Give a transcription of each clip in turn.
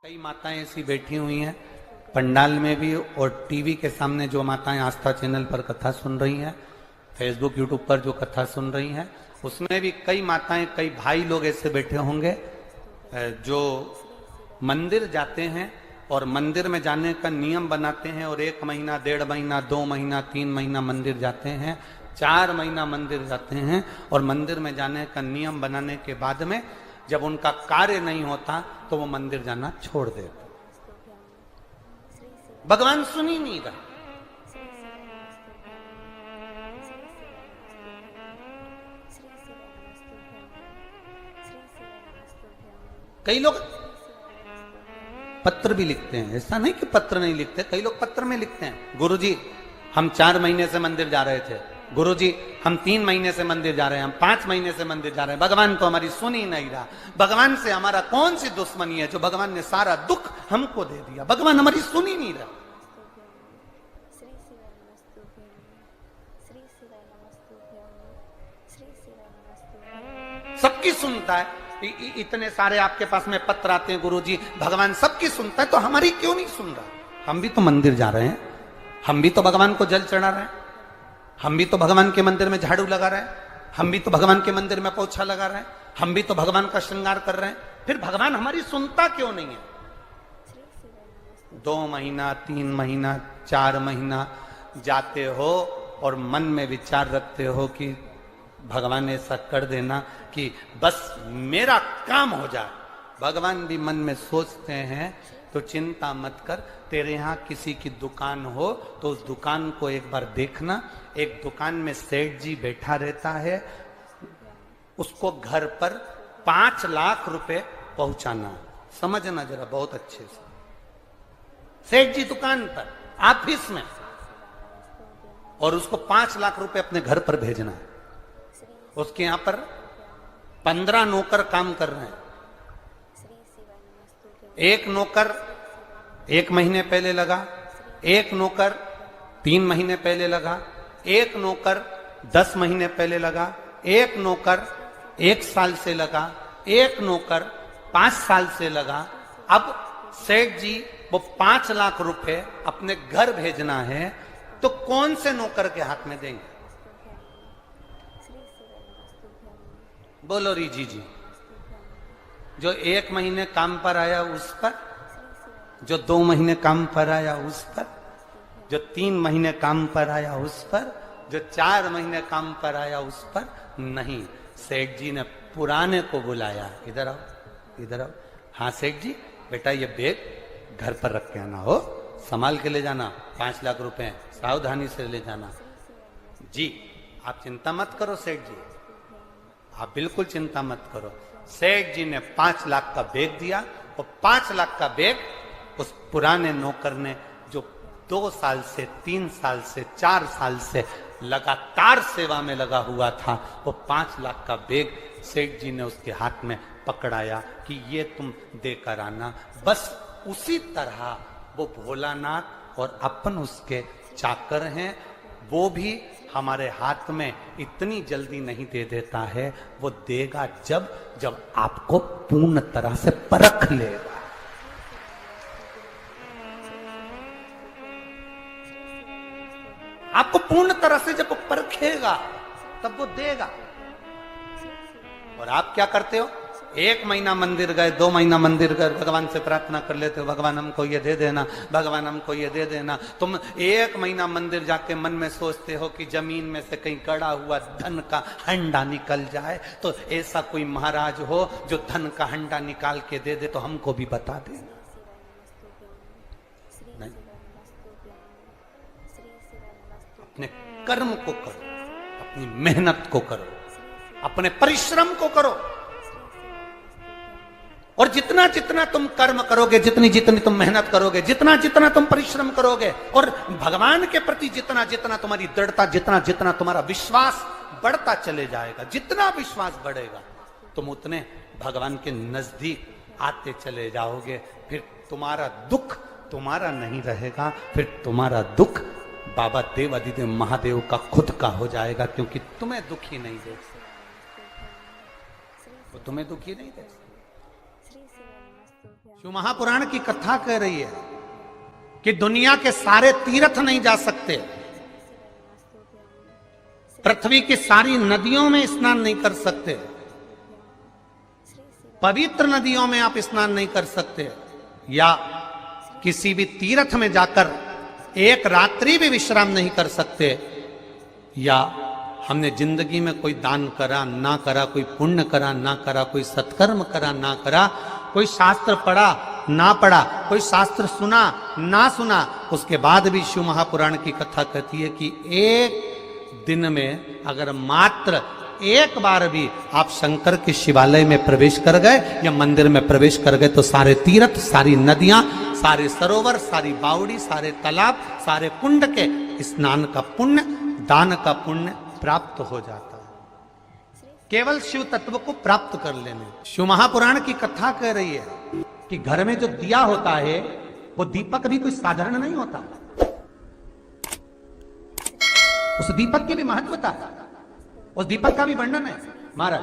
कई माताएं ऐसी बैठी हुई हैं पंडाल में भी और टीवी के सामने जो माताएं आस्था चैनल पर कथा सुन रही हैं, फेसबुक यूट्यूब पर जो कथा सुन रही हैं, उसमें भी कई माताएं कई भाई लोग ऐसे बैठे होंगे जो मंदिर जाते हैं और मंदिर में जाने का नियम बनाते हैं और 1 महीना 1.5 महीना 2 महीना 3 महीना मंदिर जाते हैं, 4 महीना मंदिर जाते हैं और मंदिर में जाने का नियम बनाने के बाद में जब उनका कार्य नहीं होता तो वो मंदिर जाना छोड़ देते। भगवान सुन ही नहीं रहा। कई लोग पत्र भी लिखते हैं, ऐसा नहीं कि पत्र नहीं लिखते, कई लोग पत्र में लिखते हैं, गुरुजी हम 4 महीने से मंदिर जा रहे थे, गुरुजी हम 3 महीने से मंदिर जा रहे हैं, हम 5 महीने से मंदिर जा रहे हैं, भगवान तो हमारी सुन ही नहीं रहा। भगवान से हमारा कौन सी दुश्मनी है जो भगवान ने सारा दुख हमको दे दिया, भगवान हमारी सुन ही नहीं रहा। सबकी सुनता है, इतने सारे आपके पास में पत्र आते हैं, गुरुजी भगवान सबकी सुनता है तो हमारी क्यों नहीं सुन रहा? हम भी तो मंदिर जा रहे हैं, हम भी तो भगवान को जल चढ़ा रहे हैं, हम भी तो भगवान के मंदिर में झाड़ू लगा रहे हैं, हम भी तो भगवान के मंदिर में पोछा लगा रहे हैं, हम भी तो भगवान का श्रृंगार कर रहे हैं, फिर भगवान हमारी सुनता क्यों नहीं है? 2 महीना 3 महीना 4 महीना जाते हो और मन में विचार रखते हो कि भगवान ऐसा कर देना कि बस मेरा काम हो जाए। भगवान भी मन में सोचते हैं तो चिंता मत कर, तेरे यहाँ किसी की दुकान हो तो उस दुकान को एक बार देखना। एक दुकान में सेठ जी बैठा रहता है, उसको घर पर 5 लाख रुपए पहुंचाना। समझना जरा बहुत अच्छे से, सेठ जी दुकान पर ऑफिस में, और उसको 5 लाख रुपए अपने घर पर भेजना है। उसके यहां पर 15 नौकर काम कर रहे हैं। एक नौकर 1 महीने पहले लगा, एक नौकर 3 महीने पहले लगा, एक नौकर 10 महीने पहले लगा, एक नौकर 1 साल से लगा, एक नौकर 5 साल से लगा। अब सेठ जी वो 5 लाख रुपए अपने घर भेजना है तो कौन से नौकर के हाथ में देंगे? बोलो रीजी जी। जो 1 महीने काम पर आया उस पर, जो 2 महीने काम पर आया उस पर, जो 3 महीने काम पर आया उस पर, जो 4 महीने काम पर आया उस पर नहीं। सेठ जी ने पुराने को बुलाया, इधर आओ इधर आओ। हाँ सेठ जी, बेटा ये बैग घर पर रख के आना, हो संभाल के ले जाना, 5 लाख रुपए सावधानी से ले जाना। जी आप चिंता मत करो सेठ जी, आप बिल्कुल चिंता मत करो। सेठ जी ने 5 लाख का बैग दिया और 5 लाख का बैग उस पुराने नौकर ने जो 2 साल से 3 साल से 4 साल से लगातार सेवा में लगा हुआ था, वो 5 लाख का बैग सेठ जी ने उसके हाथ में पकड़ाया कि ये तुम देकर आना। बस उसी तरह वो भोलानाथ और अपन उसके चाकर हैं, वो भी हमारे हाथ में इतनी जल्दी नहीं दे देता है, वो देगा जब जब आपको पूर्ण तरह से परख लेगा। आपको पूर्ण तरह से जब वो परखेगा तब वो देगा। और आप क्या करते हो? 1 महीना मंदिर गए, 2 महीना मंदिर गए, भगवान से प्रार्थना कर लेते हो, भगवान हमको ये दे देना, भगवान हमको ये दे देना। तुम 1 महीना मंदिर जाके मन में सोचते हो कि जमीन में से कहीं गड़ा हुआ धन का हंडा निकल जाए, तो ऐसा कोई महाराज हो जो धन का हंडा निकाल के दे दे तो हमको भी बता देना। नहीं, अपने कर्म को करो, अपनी मेहनत को करो, अपने परिश्रम को करो, और जितना जितना तुम कर्म करोगे, जितनी जितनी तुम मेहनत करोगे, जितना जितना तुम परिश्रम करोगे, और भगवान के प्रति जितना जितना तुम्हारी दृढ़ता, जितना जितना तुम्हारा विश्वास बढ़ता चले जाएगा, जितना विश्वास बढ़ेगा तुम उतने भगवान के नजदीक आते चले जाओगे। फिर तुम्हारा दुख तुम्हारा नहीं रहेगा, फिर तुम्हारा दुख बाबा देवाधिदेव महादेव का खुद का हो जाएगा, क्योंकि तुम्हें दुखी नहीं देख सकते, वो तुम्हें दुखी नहीं देख सकते। शिव महापुराण की कथा कह रही है कि दुनिया के सारे तीर्थ नहीं जा सकते, पृथ्वी की सारी नदियों में स्नान नहीं कर सकते, पवित्र नदियों में आप स्नान नहीं कर सकते, या किसी भी तीर्थ में जाकर एक रात्रि भी विश्राम नहीं कर सकते, या हमने जिंदगी में कोई दान करा ना करा, कोई पुण्य करा ना करा, कोई सत्कर्म करा ना करा, कोई शास्त्र पढ़ा ना पढ़ा, कोई शास्त्र सुना ना सुना, उसके बाद भी शिव महापुराण की कथा कहती है कि एक दिन में अगर मात्र एक बार भी आप शंकर के शिवालय में प्रवेश कर गए या मंदिर में प्रवेश कर गए तो सारे तीर्थ, सारी नदियां, सारे सरोवर, सारी बावड़ी, सारे तालाब, सारे कुंड के स्नान का पुण्य, दान का पुण्य प्राप्त हो जाता है, केवल शिव तत्व को प्राप्त कर लेने। शिव महापुराण की कथा कह रही है कि घर में जो दिया होता है वो दीपक भी कोई साधारण नहीं होता, उस दीपक की भी महत्वता है, उस दीपक का भी वर्णन है। महाराज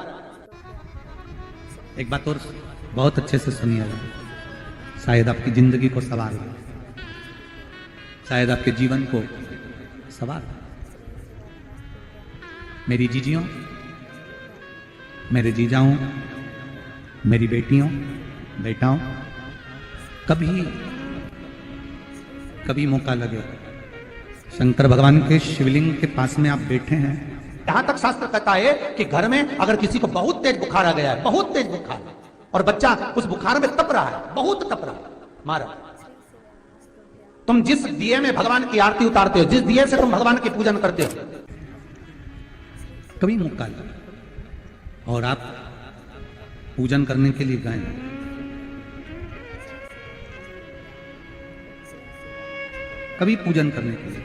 एक बात और बहुत अच्छे से सुनिएगा, शायद आपकी जिंदगी को सवार हो, शायद आपके जीवन को सवार हो। मेरी जीजियों, मेरे जीजाओं, मेरी बेटियों, बेटाओं, कभी मौका लगे शंकर भगवान के शिवलिंग के पास में आप बैठे हैं, यहां तक शास्त्र कहता है कि घर में अगर किसी को बहुत तेज बुखार आ गया है, बहुत तेज बुखार, और बच्चा उस बुखार में तप रहा है, बहुत तप रहा है, महाराज तुम जिस दिए में भगवान की आरती उतारते हो, जिस दिए से तुम भगवान की पूजन करते हो, कभी मौका लगा और आप पूजन करने के लिए गए, कभी पूजन करने के लिए,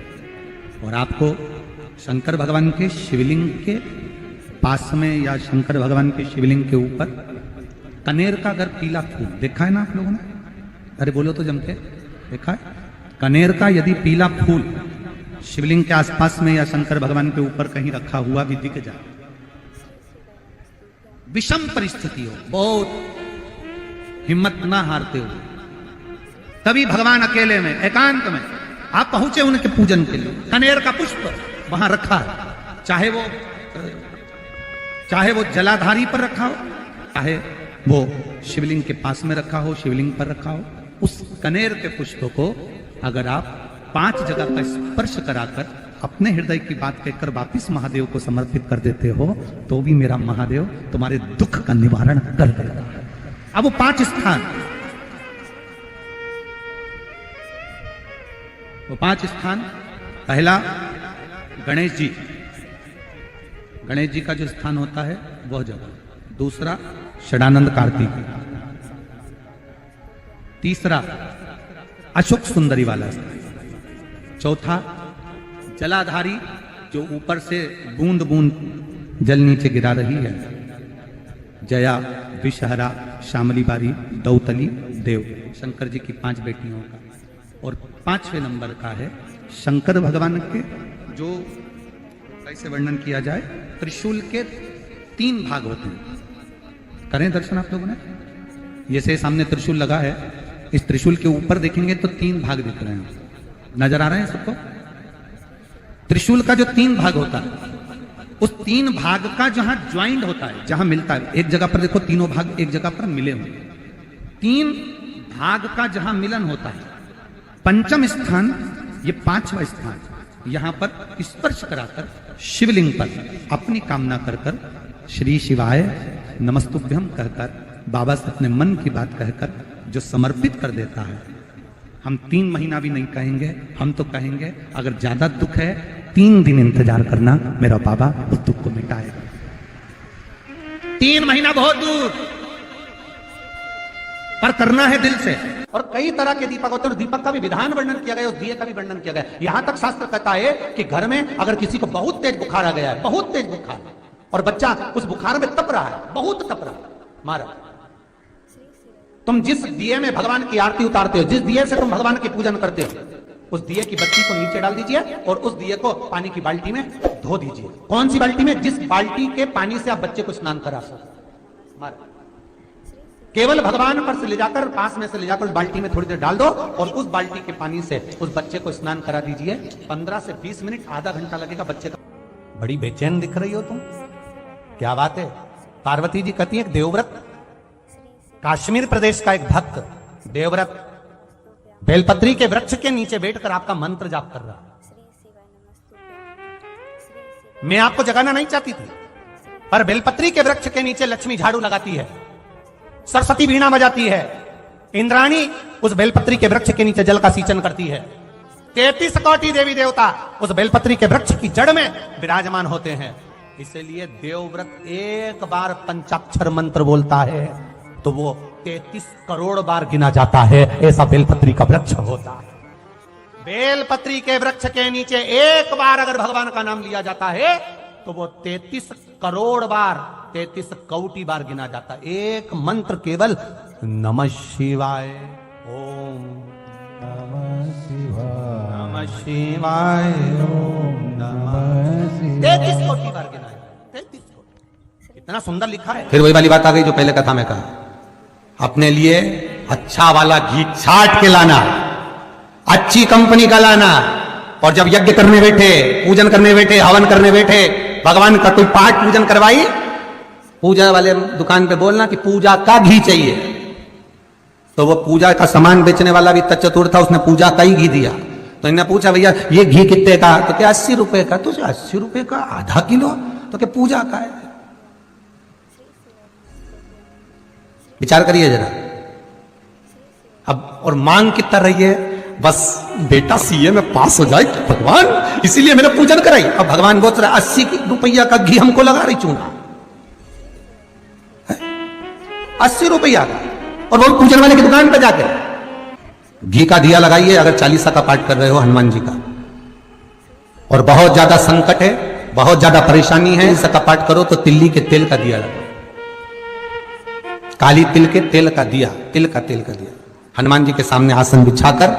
और आपको शंकर भगवान के शिवलिंग के पास में या शंकर भगवान के शिवलिंग के ऊपर कनेर का अगर पीला फूल देखा है ना आप लोगों ने, अरे बोलो तो जम के, देखा है? कनेर का यदि पीला फूल शिवलिंग के आसपास में या शंकर भगवान के ऊपर कहीं रखा हुआ भी दिख जाए, विषम परिस्थिति हो, बहुत हिम्मत ना हारते हो, तभी भगवान अकेले में एकांत में आप पहुंचे उनके पूजन के लिए, कनेर का पुष्प वहां रखा है, चाहे वो जलाधारी पर रखा हो, चाहे वो शिवलिंग के पास में रखा हो, शिवलिंग पर रखा हो, उस कनेर के पुष्प को अगर आप 5 जगह का स्पर्श कराकर अपने हृदय की बात कहकर वापिस महादेव को समर्पित कर देते हो तो भी मेरा महादेव तुम्हारे दुख का निवारण कर देगा। अब वो 5 स्थान, वो 5 स्थान, पहला गणेश जी, गणेश जी का जो स्थान होता है वह जगह, दूसरा षडानंद कार्तिक, तीसरा अशोक सुंदरी वाला स्थान, चौथा जलाधारी जो ऊपर से बूंद बूंद जल नीचे गिरा रही है, जया, विषहरा, शामली बारी, दौतली, देव, शंकर जी की 5 बेटियों का, और 5वें नंबर का है शंकर भगवान के, जो कैसे वर्णन किया जाए, त्रिशूल के 3 भाग होते हैं। करें दर्शन आप लोगों ने, जैसे सामने त्रिशूल लगा है, इस त्रिशूल के ऊपर देखेंगे तो 3 भाग दिख रहे हैं, नजर आ रहे हैं सबको? त्रिशूल का जो 3 भाग होता है, उस 3 भाग का जहां ज्वाइंट होता है, जहां मिलता है, एक जगह पर देखो तीनों भाग एक जगह पर मिले हुए, 3 भाग का जहां मिलन होता है, 5वां स्थान, ये 5वां स्थान, यहां पर स्पर्श कराकर शिवलिंग पर अपनी कामना कर कर श्री शिवाय नमस्तुभ्यम कहकर बाबा से अपने मन की बात कहकर जो समर्पित कर देता है, हम 3 महीना भी नहीं कहेंगे, हम तो कहेंगे अगर ज्यादा दुख है 3 दिन इंतजार करना, मेरा बाबा उस दुख को मिटाएगा। 3 महीना बहुत दूर, पर करना है दिल से। और कई तरह के दीपक होते हैं, दीपक का भी विधान वर्णन किया गया, उस दिए का भी वर्णन किया गया। यहां तक शास्त्र कहता है कि घर में अगर किसी को बहुत तेज बुखार आ गया है, बहुत तेज बुखार, और बच्चा उस बुखार में तप रहा है, बहुत तप रहा है, महाराज तुम जिस दिए में भगवान की आरती उतारते हो, जिस दिए से तुम भगवान की पूजन करते हो, उस दिए की बत्ती को नीचे डाल दीजिए और उस दिए को पानी की बाल्टी में धो दीजिए। कौन सी बाल्टी में? जिस बाल्टी के पानी से आप बच्चे को स्नान करा सको। केवल भगवान पर से ले जाकर, पास में से ले जाकर उस बाल्टी में थोड़ी देर डाल दो और उस बाल्टी के पानी से उस बच्चे को स्नान करा दीजिए। 15 से 20 मिनट, आधा घंटा लगेगा बच्चे का। बड़ी बेचैन दिख रही हो तुम, क्या बात है? पार्वती जी कहती है देवव्रत, कश्मीर प्रदेश का एक भक्त देवव्रत बेलपत्री के वृक्ष के नीचे बैठकर आपका मंत्र जाप कर रहा। मैं आपको जगाना नहीं चाहती थी, पर बेलपत्री के वृक्ष के नीचे लक्ष्मी झाड़ू लगाती है, सरस्वती वीणा बजाती है, इंद्राणी उस बेलपत्री के वृक्ष के नीचे जल का सींचन करती है। 33 कोटि देवी देवता उस बेलपत्री के वृक्ष की जड़ में विराजमान होते हैं। इसलिए देवव्रत एक बार पंचाक्षर मंत्र बोलता है तो वो 33 करोड़ बार गिना जाता है। ऐसा बेलपत्री का वृक्ष होता है। बेलपत्री के वृक्ष के नीचे एक बार अगर भगवान का नाम लिया जाता है तो वो 33 करोड़ बार, 33 कोटि बार गिना जाता है। एक मंत्र केवल नमः शिवाय, ओम नमः शिवाय, नमः शिवाय, ओम नमः शिवाय, 33 कोटि बार गिना है। 33 कोटि, कितना सुंदर लिखा है। फिर वही वाली बात आ गई जो पहले कथा में कहा, अपने लिए अच्छा वाला घी छाट के लाना, अच्छी कंपनी का लाना, और जब यज्ञ करने बैठे, पूजन करने बैठे, हवन करने बैठे, भगवान का कोई पाठ पूजन करवाई, पूजा वाले दुकान पे बोलना कि पूजा का घी चाहिए। तो वो पूजा का सामान बेचने वाला भी चतुर था, उसने पूजा का ही घी दिया। तो इन्हें पूछा भैया ये घी कितने का? तो क्या 80 रुपए का? तो 80 रुपए का आधा किलो? तो क्या पूजा का है? विचार करिए जरा। अब और मांग कितना रही है? बस बेटा सीए में पास हो जाए भगवान, इसीलिए मैंने पूजन कराई। अब भगवान बोल रहा 80 रुपया का घी हमको लगा रही चूना, 80 रुपया का, और वो पूजन वाले की दुकान पर जाकर घी का दिया लगाइए। अगर 40 का पाठ कर रहे हो हनुमान जी का, और बहुत ज्यादा संकट है, बहुत ज्यादा परेशानी है, इसका पाठ करो तो तिल्ली के तेल का दिया लगाओ, काली तिल के तेल का दिया, तिल का तेल का दिया हनुमान जी के सामने आसन बिछाकर।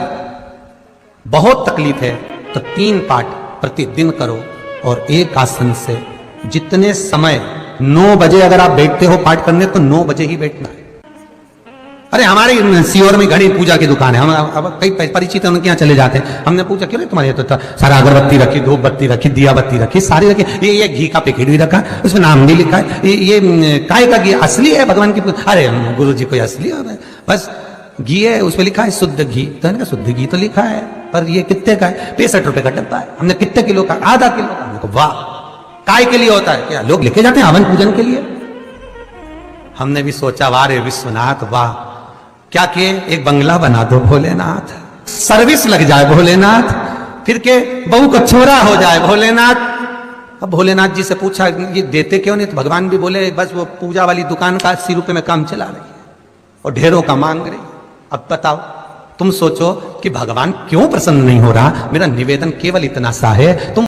बहुत तकलीफ है तो 3 पाठ प्रतिदिन करो, और एक आसन से जितने समय 9 बजे अगर आप बैठते हो पाठ करने तो 9 बजे ही बैठना है। अरे हमारे सीहोर में घड़ी पूजा की दुकान है, हम अब कई परिचित है, उनके यहाँ चले जाते हैं। हमने पूछा क्यों तुम्हारे तो सारा अगरबत्ती रखी, धूप बत्ती रखी, दिया बत्ती रखी, सारी रखी, ये घी का पैकेट भी रखा, उसमें नाम भी लिखा है, ये काय का घी असली है भगवान की? अरे गुरु जी कोई असली है? बस घी है, उस पर लिखा है शुद्ध घी। तो शुद्ध घी तो लिखा है, पर ये कितने का है? 65 रुपए का डब्बा है। हमने कितने किलो का? आधा किलो का। हमको वाह, काय के लिए होता है? क्या लोग लेके जाते हैं हवन पूजन के लिए? हमने भी सोचा वाह रे विश्वनाथ वाह, क्या किए? एक बंगला बना दो भोलेनाथ, सर्विस लग जाए भोलेनाथ, फिर के बहू का छोरा हो जाए भोलेनाथ। अब भोलेनाथ जी से पूछा ये देते क्यों नहीं? तो भगवान भी बोले बस वो पूजा वाली दुकान का 80 रुपए में काम चला रही है और ढेरों का मांग रही। अब बताओ, तुम सोचो कि भगवान क्यों प्रसन्न नहीं हो रहा? मेरा निवेदन केवल इतना सा है, तुम